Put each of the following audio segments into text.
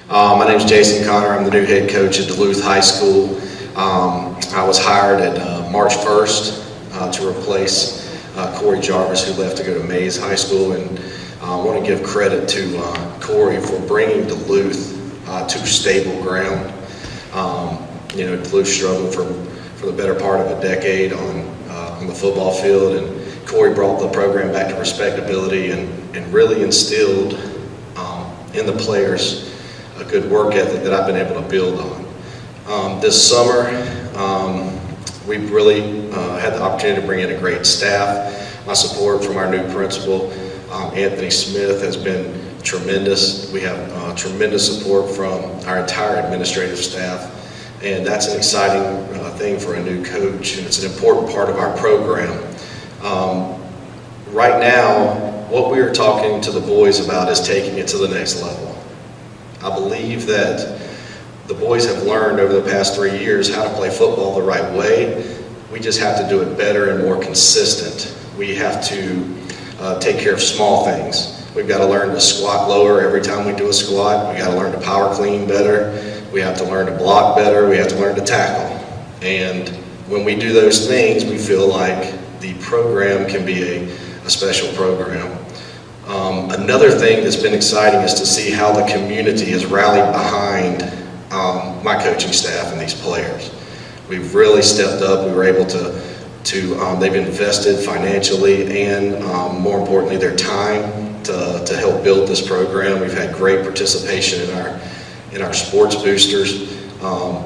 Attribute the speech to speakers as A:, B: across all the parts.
A: My name is Jason Connor. I'm the new head coach at Duluth High School. I was hired at March 1st to replace Corey Jarvis, who left to go to Mays High School. And I want to give credit to Corey for bringing Duluth to stable ground. Duluth struggled for the better part of a decade on the football field, and Corey brought the program back to respectability and really instilled in the players a good work ethic that I've been able to build on. This summer, we've really had the opportunity to bring in a great staff. My support from our new principal, Anthony Smith, has been tremendous. We have tremendous support from our entire administrative staff, and that's an exciting thing for a new coach, and it's an important part of our program. Right now, what we are talking to the boys about is taking it to the next level. I believe that the boys have learned over the past 3 years how to play football the right way. We just have to do it better and more consistent. We have to take care of small things. We've got to learn to squat lower every time we do a squat. We've got to learn to power clean better. We have to learn to block better. We have to learn to tackle. And when we do those things, we feel like the program can be a special program. Another thing that's been exciting is to see how the community has rallied behind my coaching staff and these players. We've really stepped up. We were able to they've invested financially and more importantly their time to help build this program. We've had great participation in our sports boosters,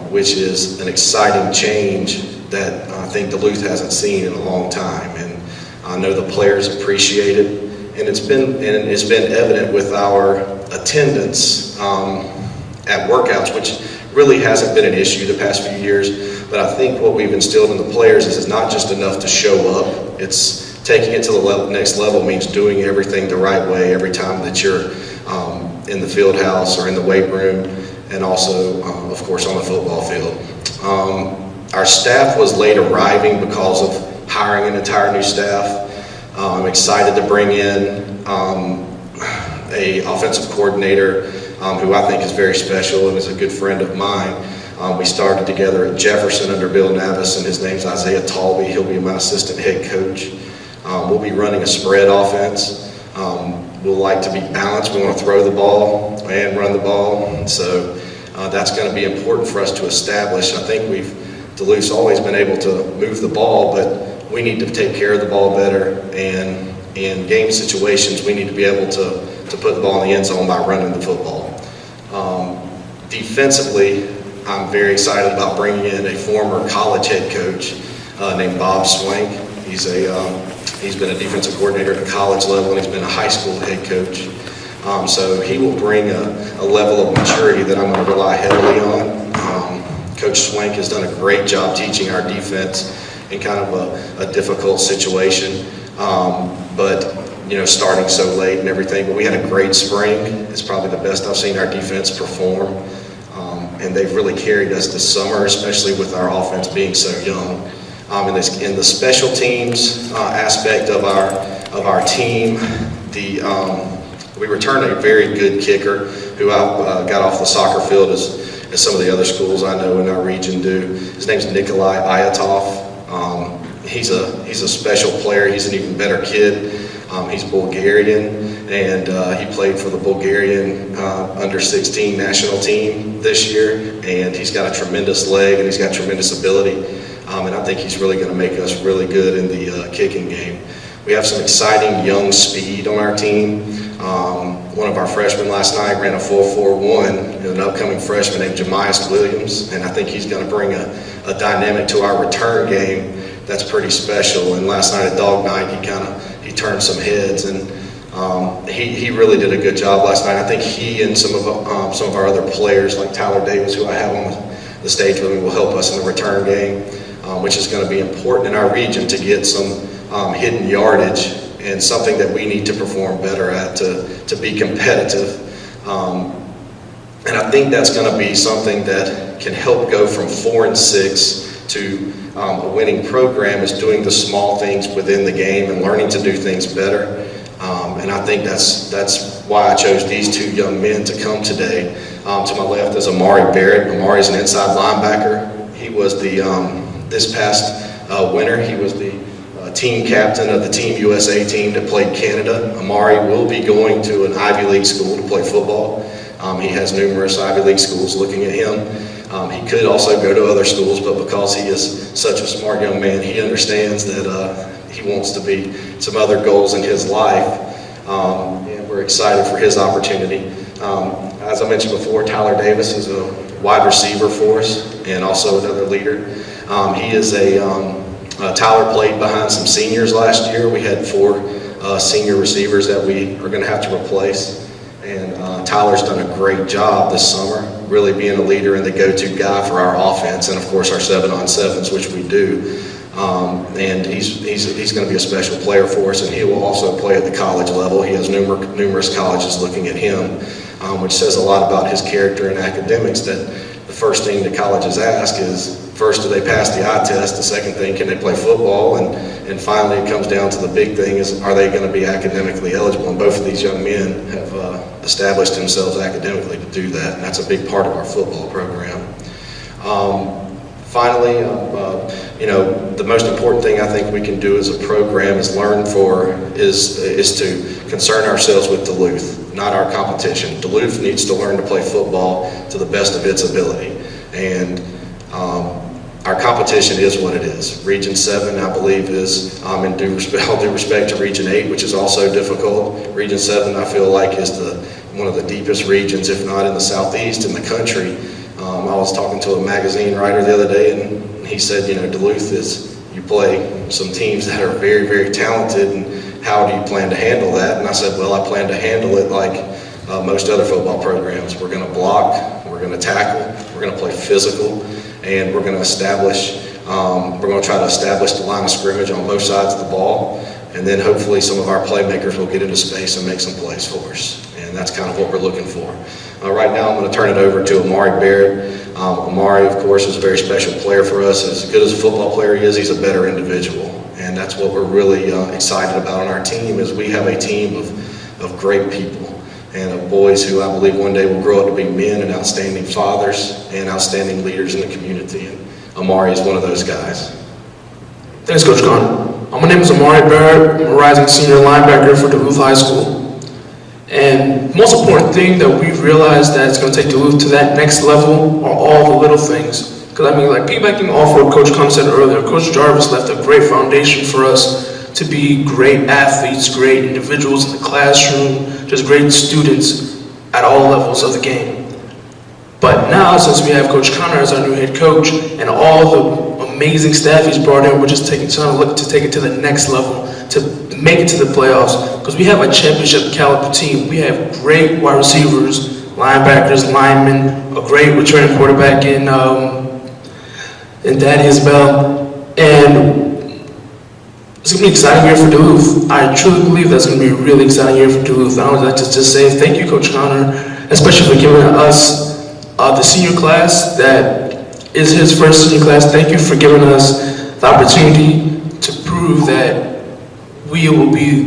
A: which is an exciting change that I think Duluth hasn't seen in a long time. And I know the players appreciate it. And it's been evident with our attendance at workouts, which really hasn't been an issue the past few years. But I think what we've instilled in the players is it's not just enough to show up. It's taking it to the next level means doing everything the right way every time that you're in the field house or in the weight room, and also, of course, on the football field. Our staff was late arriving because of hiring an entire new staff. I'm excited to bring in a offensive coordinator who I think is very special and is a good friend of mine. We started together at Jefferson under Bill Navis, and his name's Isaiah Talby. He'll be my assistant head coach. We'll be running a spread offense. We'll like to be balanced. We want to throw the ball and run the ball. So that's going to be important for us to establish. I think Duluth's always been able to move the ball, but we need to take care of the ball better, and in game situations, we need to be able to put the ball in the end zone by running the football. Defensively, I'm very excited about bringing in a former college head coach named Bob Swank. He's been a defensive coordinator at the college level, and he's been a high school head coach. So he will bring a level of maturity that I'm going to rely heavily on. Coach Swank has done a great job teaching our defense in kind of a difficult situation, but starting so late and everything. But we had a great spring. It's probably the best I've seen our defense perform, and they've really carried us this summer, especially with our offense being so young. In the special teams aspect of our team, we returned a very good kicker who I got off the soccer field as some of the other schools I know in our region do. His name's Nikolai Ayatov. He's a special player. He's an even better kid. He's Bulgarian, and he played for the Bulgarian under 16 national team this year, and he's got a tremendous leg and he's got tremendous ability, and I think he's really going to make us really good in the kicking game. We have some exciting young speed on our team. One of our freshmen last night ran a 4.41, an upcoming freshman named Jemias Williams, and I think he's going to bring a dynamic to our return game that's pretty special. And last night at Dog Night, he turned some heads, and he really did a good job last night. I think he and some of our other players like Tyler Davis, who I have on the stage with me, will help us in the return game, which is going to be important in our region to get some hidden yardage, and something that we need to perform better at to be competitive. And I think that's going to be something that can help go from 4-6 to a winning program, is doing the small things within the game and learning to do things better. And I think that's why I chose these two young men to come today. To my left is Amari Barrett. Amari is an inside linebacker. He was the this past winter. He was the team captain of the Team USA team that played Canada. Amari will be going to an Ivy League school to play football. He has numerous Ivy League schools looking at him. He could also go to other schools, but because he is such a smart young man, he understands that he wants to be some other goals in his life, and we're excited for his opportunity. As I mentioned before, Tyler Davis is a wide receiver for us and also another leader. He is Tyler played behind some seniors last year. We had 4 senior receivers that we are going to have to replace. And Tyler's done a great job this summer, really being a leader and the go-to guy for our offense, and of course our 7-on-7s, which we do. And he's going to be a special player for us, and he will also play at the college level. He has numerous colleges looking at him, which says a lot about his character and academics. That the first thing the colleges ask is, first, do they pass the eye test? The second thing, can they play football? And finally, it comes down to the big thing is, are they going to be academically eligible? And both of these young men have established themselves academically to do that, and that's a big part of our football program. Finally, the most important thing I think we can do as a program is to concern ourselves with Duluth, not our competition. Duluth needs to learn to play football to the best of its ability, and our competition is what it is. Region 7, I believe, is, all due respect to Region 8, which is also difficult. Region 7, I feel like, is one of the deepest regions, if not in the southeast in the country. I was talking to a magazine writer the other day, and he said, Duluth you play some teams that are very, very talented, and how do you plan to handle that? And I said, well, I plan to handle it like most other football programs. We're going to block, we're going to tackle, we're going to play physical, and we're going to try to establish the line of scrimmage on both sides of the ball, and then hopefully some of our playmakers will get into space and make some plays for us, and that's kind of what we're looking for. Right now I'm going to turn it over to Amari Barrett. Amari, of course, is a very special player for us. As good as a football player he is, he's a better individual, and that's what we're really excited about on our team. Is we have a team of great people and of boys who I believe one day will grow up to be men and outstanding fathers and outstanding leaders in the community. And Amari is one of those guys.
B: Thanks, Coach Connor. My name is Amari Barrett. I'm a rising senior linebacker for Duluth High School. And the most important thing that we've realized that is going to take Duluth to that next level are all the little things. Because piggybacking off what Coach Connor said earlier, Coach Jarvis left a great foundation for us to be great athletes, great individuals in the classroom, just great students at all levels of the game. But now, since we have Coach Connor as our new head coach and all the amazing staff he's brought in, we're just trying to look to take it to the next level, to make it to the playoffs, because we have a championship caliber team. We have great wide receivers, linebackers, linemen, a great returning quarterback in Daddy Isbell, and it's going to be an exciting year for Duluth. I truly believe that's going to be a really exciting year for Duluth. I would like to just say thank you, Coach Connor, especially for giving us the senior class that is his first senior class. Thank you for giving us the opportunity to prove that we will be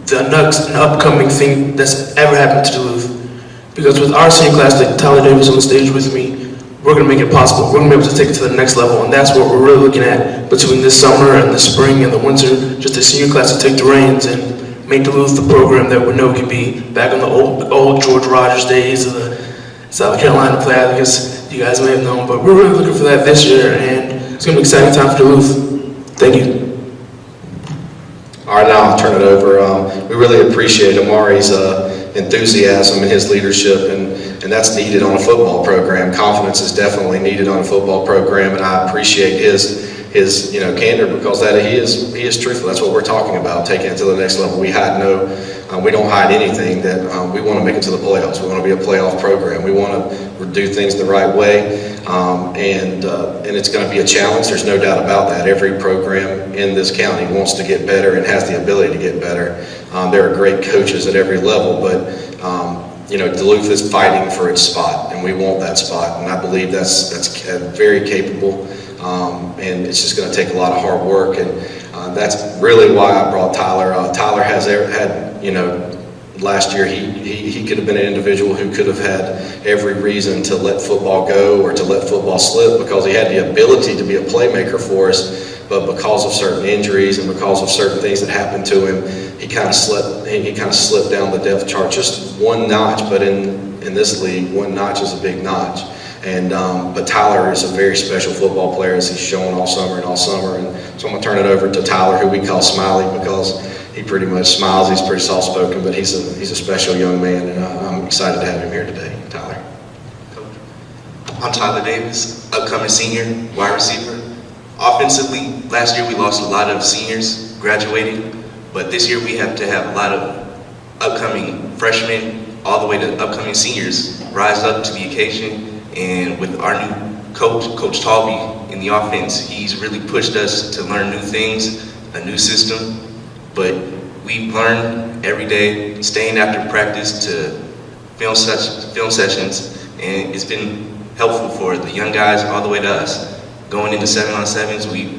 B: the next and upcoming thing that's ever happened to Duluth. Because with our senior class, like Tyler Davis on the stage with me, we're going to make it possible. We're going to be able to take it to the next level, and that's what we're really looking at between this summer and the spring and the winter. Just the senior class to take the reins and make Duluth the program that we know can be back in the old George Rogers days of the South Carolina play. I guess you guys may have known, but we're really looking for that this year, and it's going to be an exciting time for Duluth. Thank you.
A: All right, now I'll turn it over. We really appreciate Amari's enthusiasm and his leadership, and that's needed on a football program. Confidence is definitely needed on a football program, and I appreciate his candor, because he is truthful. That's what we're talking about, taking it to the next level. We don't hide anything. That we want to make it to the playoffs. We want to be a playoff program. We want to do things the right way, and it's going to be a challenge. There's no doubt about that. Every program in this county wants to get better and has the ability to get better. There are great coaches at every level, but Duluth is fighting for its spot, and we want that spot. And I believe that's very capable, and it's just going to take a lot of hard work. And that's really why I brought Tyler. Tyler has had last year he could have been an individual who could have had every reason to let football go or to let football slip because he had the ability to be a playmaker for us. But because of certain injuries and because of certain things that happened to him, he kind of slipped down the depth chart just one notch. But in this league, one notch is a big notch. And but Tyler is a very special football player, as he's shown all summer. And so I'm gonna turn it over to Tyler, who we call Smiley because he pretty much smiles. He's pretty soft-spoken, but he's a special young man, and I'm excited to have him here today. Tyler.
C: Coach. I'm Tyler Davis, upcoming senior, wide receiver. Offensively, last year we lost a lot of seniors graduating, but this year we have to have a lot of upcoming freshmen all the way to upcoming seniors rise up to the occasion. And with our new coach, Coach Talby, in the offense, he's really pushed us to learn new things, a new system. But we've learned every day, staying after practice to film sessions, and it's been helpful for the young guys all the way to us. Going into 7-on-7s, we've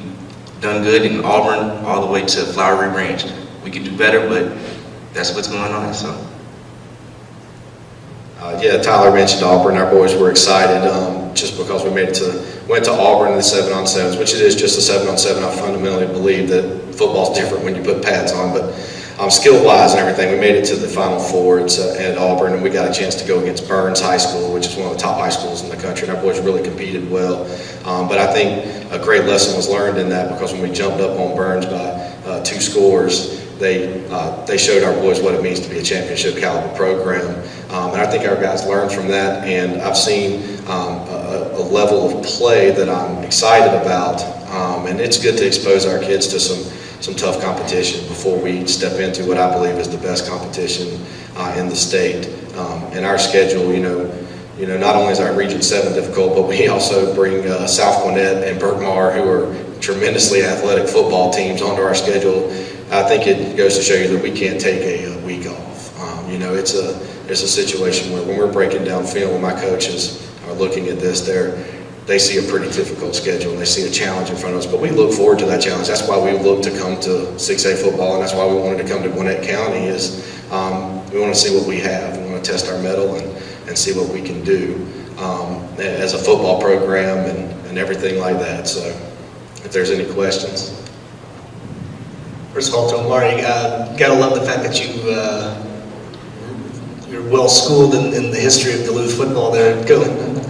C: done good in Auburn all the way to Flowery Branch. We could do better, but that's what's going on. So.
A: Yeah, Tyler mentioned Auburn. Our boys were excited just because we went to Auburn in the 7-on-7s, which it is just a 7-on-7. I fundamentally believe that football's different when you put pads on, but skill-wise and everything, we made it to the Final Four at Auburn, and we got a chance to go against Burns High School, which is one of the top high schools in the country, and our boys really competed well. But I think a great lesson was learned in that because when we jumped up on Burns by 2 scores, they showed our boys what it means to be a championship caliber program. And I think our guys learned from that, and I've seen a level of play that I'm excited about. And it's good to expose our kids to some tough competition before we step into what I believe is the best competition in the state. And our schedule, not only is our Region 7 difficult, but we also bring South Gwinnett and Berkmar, who are tremendously athletic football teams, onto our schedule. I think it goes to show you that we can't take a week off. It's a situation where when we're breaking down film, when my coaches are looking at this, they see a pretty difficult schedule and they see a challenge in front of us. But we look forward to that challenge. That's why we look to come to 6A football, and that's why we wanted to come to Gwinnett County. Is we want to see what we have. We want to test our mettle and see what we can do as a football program and everything like that. So, if there's any questions.
D: First of all, to Omar, you gotta love the fact that you're well schooled in the history of Duluth football. There,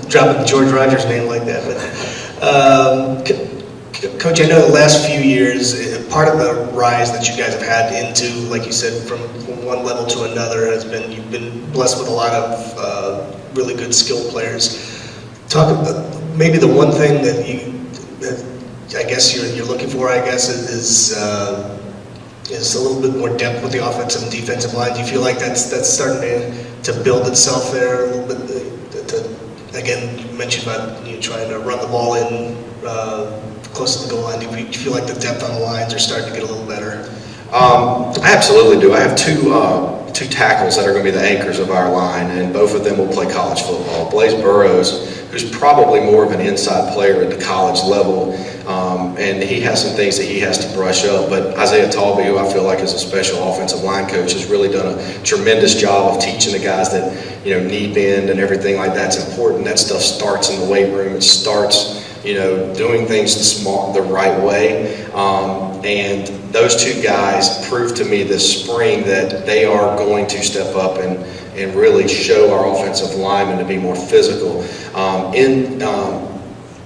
D: dropping George Rogers' name like that. But Coach, I know the last few years, part of the rise that you guys have had into, like you said, from one level to another has been you've been blessed with a lot of really good skilled players. Talk about maybe the one thing that I guess you're looking for. I guess is a little bit more depth with the offensive and defensive line. Do you feel like that's starting to build itself there a little bit? Again, you mentioned about trying to run the ball in close to the goal line. Do you feel like the depth on the lines are starting to get a little better?
A: I absolutely do. I have two tackles that are going to be the anchors of our line, and both of them will play college football. Blaze Burrows, who's probably more of an inside player at the college level, and he has some things that he has to brush up. But Isaiah Talby, who I feel like is a special offensive line coach, has really done a tremendous job of teaching the guys that knee bend and everything like that's important. That stuff starts in the weight room. It starts doing things the right way. And those two guys proved to me this spring that they are going to step up and really show our offensive linemen to be more physical.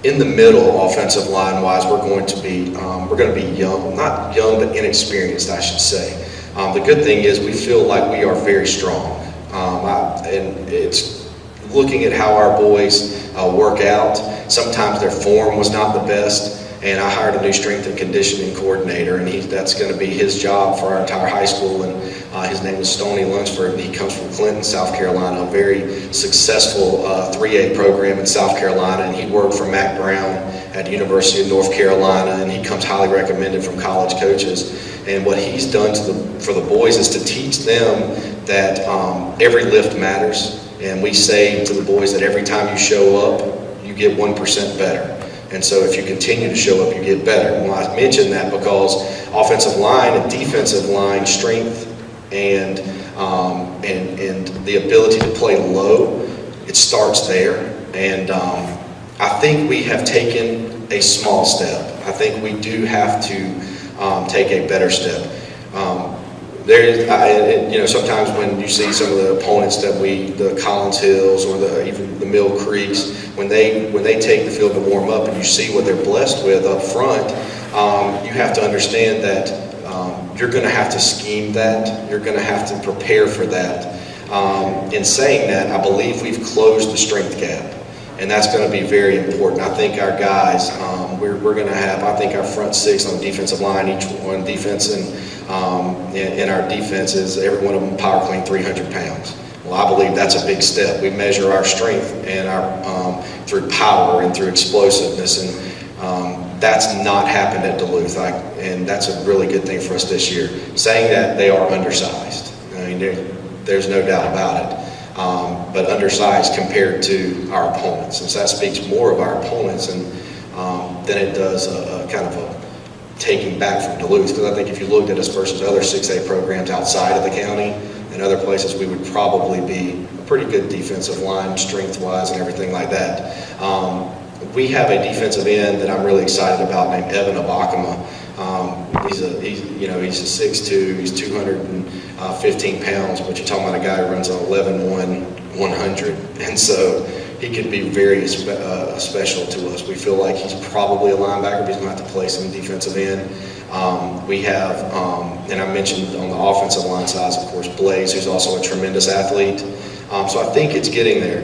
A: In the middle, offensive line wise, we're going to be young, not young, but inexperienced, I should say. The good thing is we feel like we are very strong. And it's looking at how our boys work out. Sometimes their form was not the best, and I hired a new strength and conditioning coordinator, and that's going to be his job for our entire high school. And his name is Stoney Lunsford, and he comes from Clinton, South Carolina, a very successful 3A program in South Carolina, and he worked for Mack Brown at the University of North Carolina, and he comes highly recommended from college coaches. And what he's done for the boys is to teach them that every lift matters. And we say to the boys that every time you show up, you get 1% better. And so if you continue to show up, you get better. Well, I mention that because offensive line and defensive line strength and and the ability to play low, it starts there. And I think we have taken a small step. I think we do have to take a better step. Sometimes when you see some of the opponents that the Collins Hills or even the Mill Creeks, when they take the field to warm up and you see what they're blessed with up front, you have to understand that you're going to have to scheme that. You're going to have to prepare for that. In saying that, I believe we've closed the strength gap, and that's going to be very important. I think our guys, we're going to have, I think our front six on the defensive line, each one defense and in our defenses, every one of them power clean 300 pounds. Well, I believe that's a big step. We measure our strength and our through power and through explosiveness, and that's not happened at Duluth, and that's a really good thing for us this year. Saying that, they are undersized. I mean, there's no doubt about it, but undersized compared to our opponents, and so that speaks more of our opponents than it does a kind of a taking back from Duluth, because I think if you looked at us versus other 6A programs outside of the county and other places, we would probably be a pretty good defensive line, strength-wise and everything like that. We have a defensive end that I'm really excited about named Evan Abakama. He's a 6'2", he's 215 pounds, but you're talking about a guy who runs an 11-1 100, and so he could be very special to us. We feel like he's probably a linebacker, but he's going to have to play some defensive end. We have, and I mentioned on the offensive line side, of course, Blaze, who's also a tremendous athlete. So I think it's getting there.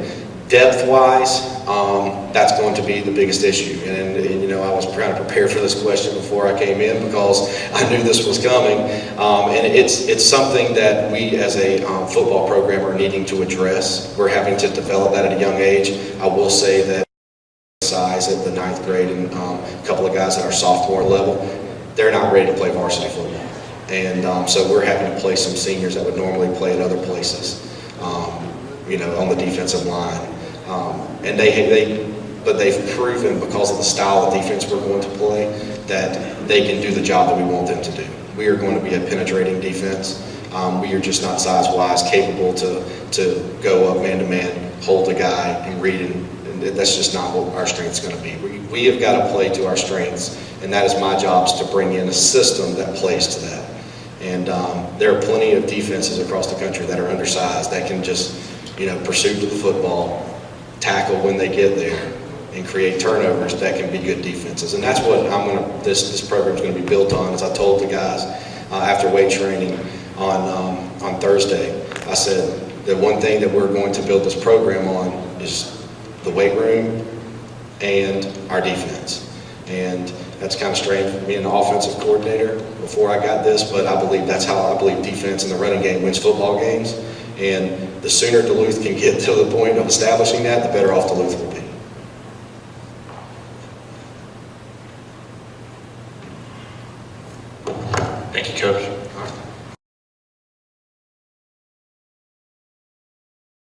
A: Depth-wise, that's going to be the biggest issue. And I was trying to prepare for this question before I came in because I knew this was coming. And it's something that we as a football program are needing to address. We're having to develop that at a young age. I will say that size at the 9th grade and a couple of guys at our sophomore level, they're not ready to play varsity football. And so we're having to play some seniors that would normally play at other places, on the defensive line. And they've proven, because of the style of defense we're going to play, that they can do the job that we want them to do. We are going to be a penetrating defense. We are just not size-wise capable to go up man-to-man, hold a guy, and read it. And that's just not what our strength is going to be. We have got to play to our strengths, and that is my job, is to bring in a system that plays to that. And there are plenty of defenses across the country that are undersized that can just pursue to the football, tackle when they get there, and create turnovers that can be good defenses. And that's what this program's going to be built on. As I told the guys after weight training on Thursday, I said the one thing that we're going to build this program on is the weight room and our defense. And that's kind of strange for me, an offensive coordinator, before I got this, but I believe that's how I believe defense in the running game wins football games. And the sooner Duluth can get to the point of establishing that, the better off Duluth will be.
E: Thank you, Coach.